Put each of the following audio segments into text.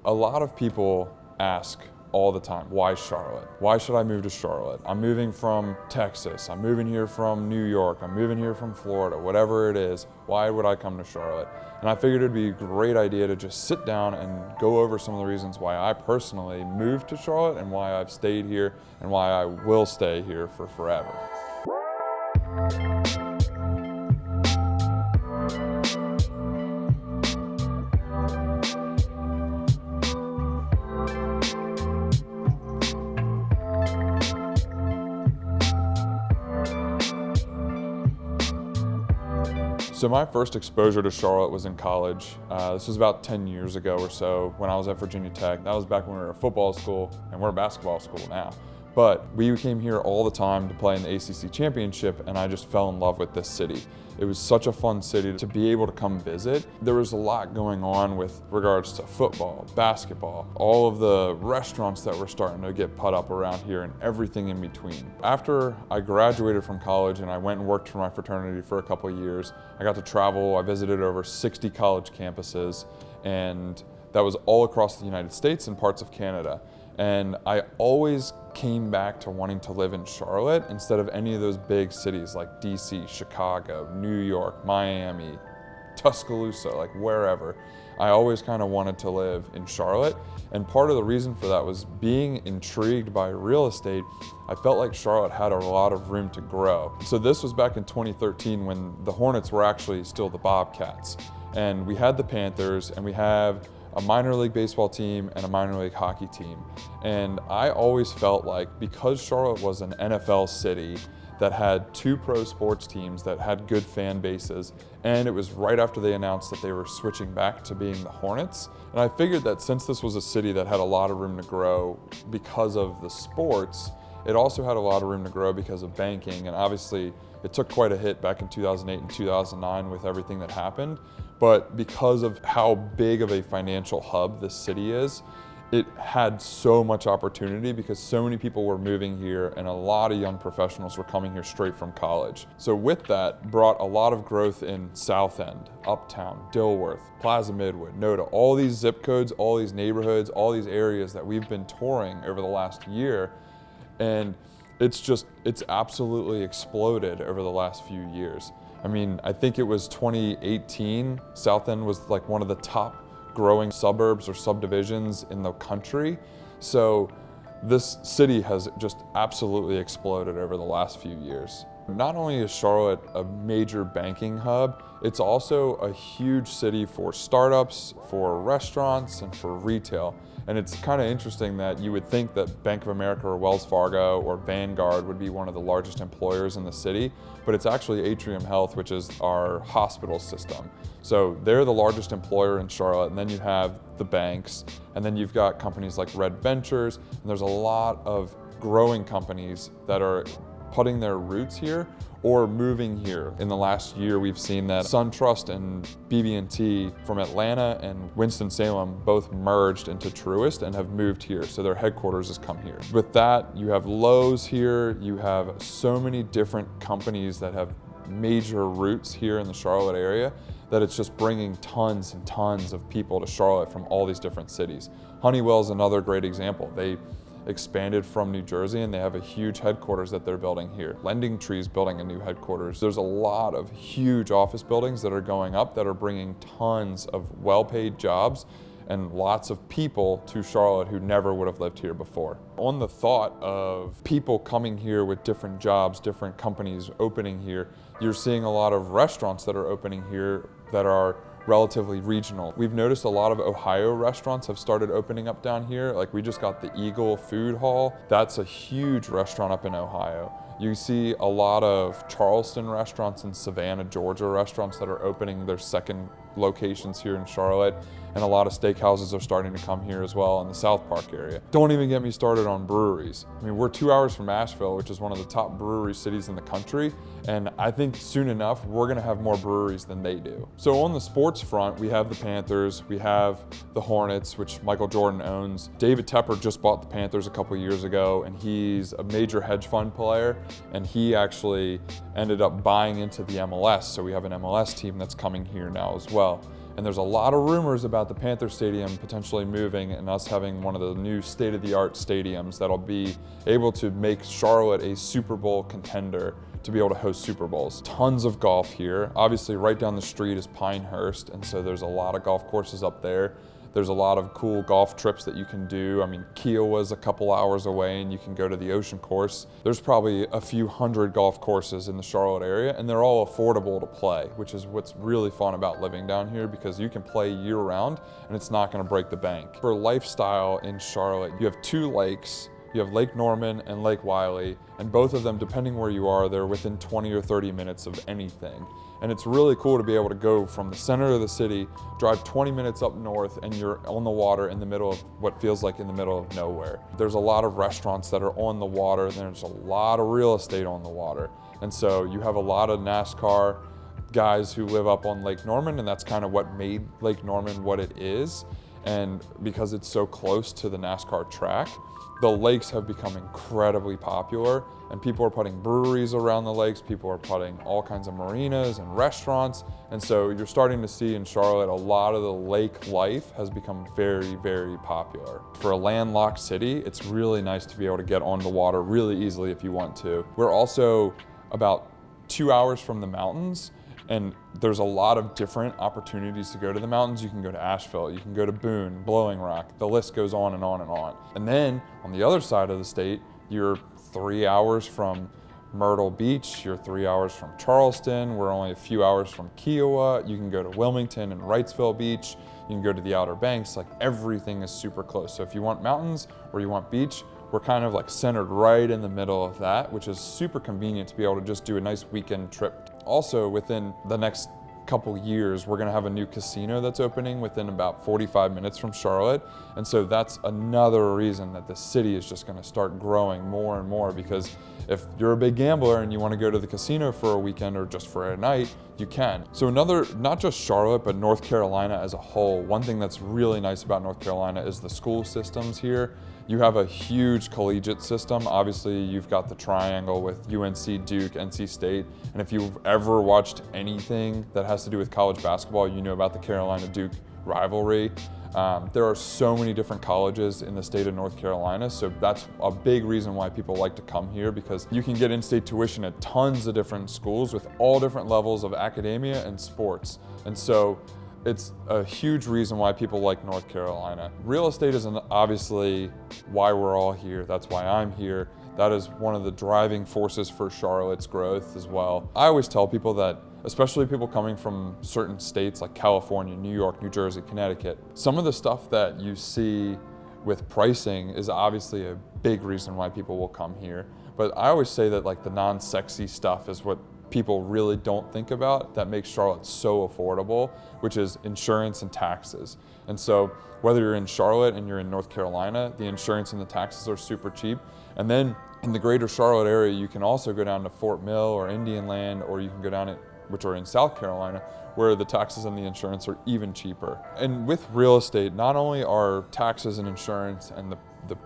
A lot of people ask all the time, why Charlotte? Why should I move to Charlotte? I'm moving from Texas, I'm moving here from New York, I'm moving here from Florida, whatever it is, why would I come to Charlotte? And I figured it'd be a great idea to just sit down and go over some of the reasons why I personally moved to Charlotte and why I've stayed here and why I will stay here for forever. So my first exposure to Charlotte was in college. This was about 10 years ago or so when I was at Virginia Tech. That was back when we were a football school, and we're a basketball school now. But we came here all the time to play in the ACC championship, and I just fell in love with this city. It was such a fun city to be able to come visit. There was a lot going on with regards to football, basketball, all of the restaurants that were starting to get put up around here and everything in between. After I graduated from college and I went and worked for my fraternity for a couple of years, I got to travel. I visited over 60 college campuses, and that was all across the United States and parts of Canada. And I always came back to wanting to live in Charlotte instead of any of those big cities like DC, Chicago, New York, Miami, Tuscaloosa, like wherever. I always kind of wanted to live in Charlotte. And part of the reason for that was being intrigued by real estate. I felt like Charlotte had a lot of room to grow. So this was back in 2013 when the Hornets were actually still the Bobcats. And we had the Panthers, and we have a minor league baseball team and a minor league hockey team. And I always felt like because Charlotte was an NFL city that had two pro sports teams that had good fan bases, and it was right after they announced that they were switching back to being the Hornets. And I figured that since this was a city that had a lot of room to grow because of the sports, it also had a lot of room to grow because of banking. And obviously it took quite a hit back in 2008 and 2009 with everything that happened. But because of how big of a financial hub this city is, it had so much opportunity because so many people were moving here and a lot of young professionals were coming here straight from college. So with that brought a lot of growth in South End, Uptown, Dilworth, Plaza Midwood, NODA, all these zip codes, all these neighborhoods, all these areas that we've been touring over the last year. And it's absolutely exploded over the last few years. I mean, I think it was 2018, South End was like one of the top growing suburbs or subdivisions in the country. So this city has just absolutely exploded over the last few years. Not only is Charlotte a major banking hub, it's also a huge city for startups, for restaurants, and for retail. And it's kind of interesting that you would think that Bank of America or Wells Fargo or Vanguard would be one of the largest employers in the city, but it's actually Atrium Health, which is our hospital system. So they're the largest employer in Charlotte, and then you have the banks, and then you've got companies like Red Ventures, and there's a lot of growing companies that are putting their roots here or moving here. In the last year, we've seen that SunTrust and BB&T from Atlanta and Winston-Salem both merged into Truist and have moved here, so their headquarters has come here. With that, you have Lowe's here, you have so many different companies that have major roots here in the Charlotte area that it's just bringing tons and tons of people to Charlotte from all these different cities. Honeywell's another great example. They expanded from New Jersey and they have a huge headquarters that they're building here. Lending Tree's building a new headquarters. There's a lot of huge office buildings that are going up that are bringing tons of well-paid jobs and lots of people to Charlotte who never would have lived here before. On the thought of people coming here with different jobs, different companies opening here, you're seeing a lot of restaurants that are opening here that are relatively regional. We've noticed a lot of Ohio restaurants have started opening up down here. Like we just got the Eagle Food Hall. That's a huge restaurant up in Ohio. You see a lot of Charleston restaurants and Savannah, Georgia restaurants that are opening their second locations here in Charlotte, and a lot of steakhouses are starting to come here as well in the South Park area. Don't even get me started on breweries. I mean, we're 2 hours from Asheville, which is one of the top brewery cities in the country, and I think soon enough, we're gonna have more breweries than they do. So on the sports front, we have the Panthers, we have the Hornets, which Michael Jordan owns. David Tepper just bought the Panthers a couple years ago, and he's a major hedge fund player, and he actually ended up buying into the MLS, so we have an MLS team that's coming here now as well. And there's a lot of rumors about the Panther Stadium potentially moving and us having one of the new state-of-the-art stadiums that'll be able to make Charlotte a Super Bowl contender to be able to host Super Bowls. Tons of golf here. Obviously, right down the street is Pinehurst, and so there's a lot of golf courses up there. There's a lot of cool golf trips that you can do. I mean, Kiowa's a couple hours away and you can go to the Ocean Course. There's probably a few hundred golf courses in the Charlotte area, and they're all affordable to play, which is what's really fun about living down here, because you can play year round and it's not gonna break the bank. For lifestyle in Charlotte, you have 2 lakes. You have Lake Norman and Lake Wylie, and both of them, depending where you are, they're within 20 or 30 minutes of anything. And it's really cool to be able to go from the center of the city, drive 20 minutes up north, and you're on the water in the middle of what feels like in the middle of nowhere. There's a lot of restaurants that are on the water, and there's a lot of real estate on the water. And so you have a lot of NASCAR guys who live up on Lake Norman, and that's kind of what made Lake Norman what it is. And because it's so close to the NASCAR track, the lakes have become incredibly popular, and people are putting breweries around the lakes, people are putting all kinds of marinas and restaurants, and so you're starting to see in Charlotte a lot of the lake life has become very, very popular. For a landlocked city, it's really nice to be able to get on the water really easily if you want to. We're also about 2 hours from the mountains, and there's a lot of different opportunities to go to the mountains. You can go to Asheville, you can go to Boone, Blowing Rock, the list goes on and on and on. And then on the other side of the state, you're 3 hours from Myrtle Beach, you're 3 hours from Charleston, we're only a few hours from Kiowa, you can go to Wilmington and Wrightsville Beach, you can go to the Outer Banks, like everything is super close. So if you want mountains or you want beach, we're kind of like centered right in the middle of that, which is super convenient to be able to just do a nice weekend trip. Also, within the next couple years, we're gonna have a new casino that's opening within about 45 minutes from Charlotte. And so that's another reason that the city is just gonna start growing more and more, because if you're a big gambler and you wanna go to the casino for a weekend or just for a night, you can. So not just Charlotte, but North Carolina as a whole, one thing that's really nice about North Carolina is the school systems here. You have a huge collegiate system. Obviously, you've got the triangle with UNC, Duke, NC State. And if you've ever watched anything that has to do with college basketball, you know about the Carolina-Duke rivalry. There are so many different colleges in the state of North Carolina, so that's a big reason why people like to come here, because you can get in-state tuition at tons of different schools with all different levels of academia and sports. And so it's a huge reason why people like North Carolina. Real estate is obviously why we're all here. That's why I'm here. That is one of the driving forces for Charlotte's growth as well. I always tell people that, especially people coming from certain states like California, New York, New Jersey, Connecticut, some of the stuff that you see with pricing is obviously a big reason why people will come here. But I always say that like the non-sexy stuff is what people really don't think about that makes Charlotte so affordable, which is insurance and taxes. And so whether you're in Charlotte and you're in North Carolina, the insurance and the taxes are super cheap. And then in the greater Charlotte area, you can also go down to Fort Mill or Indian Land, or you can go down it, which are in South Carolina, where the taxes and the insurance are even cheaper. And with real estate, not only are taxes and insurance and the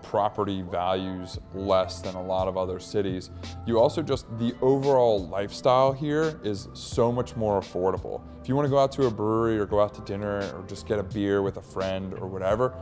property values less than a lot of other cities, you also just, the overall lifestyle here is so much more affordable. If you want to go out to a brewery or go out to dinner or just get a beer with a friend or whatever,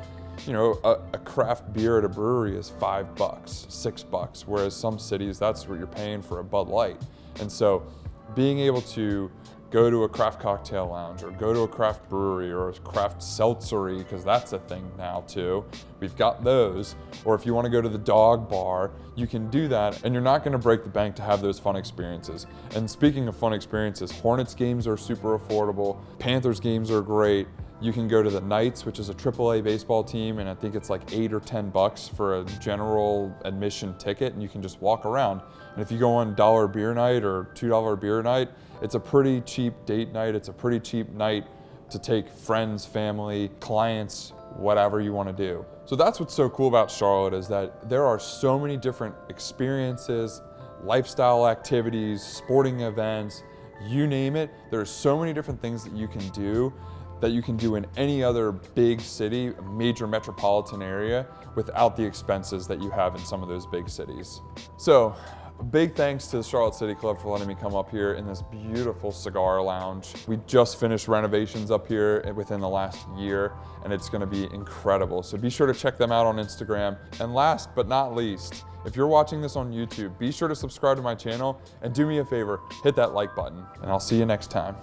you know, a craft beer at a brewery is $5, $6, whereas some cities, that's what you're paying for a Bud Light. And so being able to go to a craft cocktail lounge or go to a craft brewery or a craft seltzery, because that's a thing now too. We've got those. Or if you want to go to the dog bar, you can do that, and you're not going to break the bank to have those fun experiences. And speaking of fun experiences, Hornets games are super affordable. Panthers games are great. You can go to the Knights, which is a AAA baseball team, and I think it's like $8 or $10 for a general admission ticket, and you can just walk around. And if you go on $1 beer night or $2 beer night, it's a pretty cheap date night. It's a pretty cheap night to take friends, family, clients, whatever you want to do. So that's what's so cool about Charlotte, is that there are so many different experiences, lifestyle activities, sporting events, you name it. There's so many different things that you can do in any other big city, major metropolitan area, without the expenses that you have in some of those big cities. So A big thanks to the Charlotte City Club for letting me come up here in this beautiful cigar lounge. We just finished renovations up here within the last year, and it's gonna be incredible. So be sure to check them out on Instagram. And last but not least, if you're watching this on YouTube, be sure to subscribe to my channel and do me a favor, hit that like button, and I'll see you next time.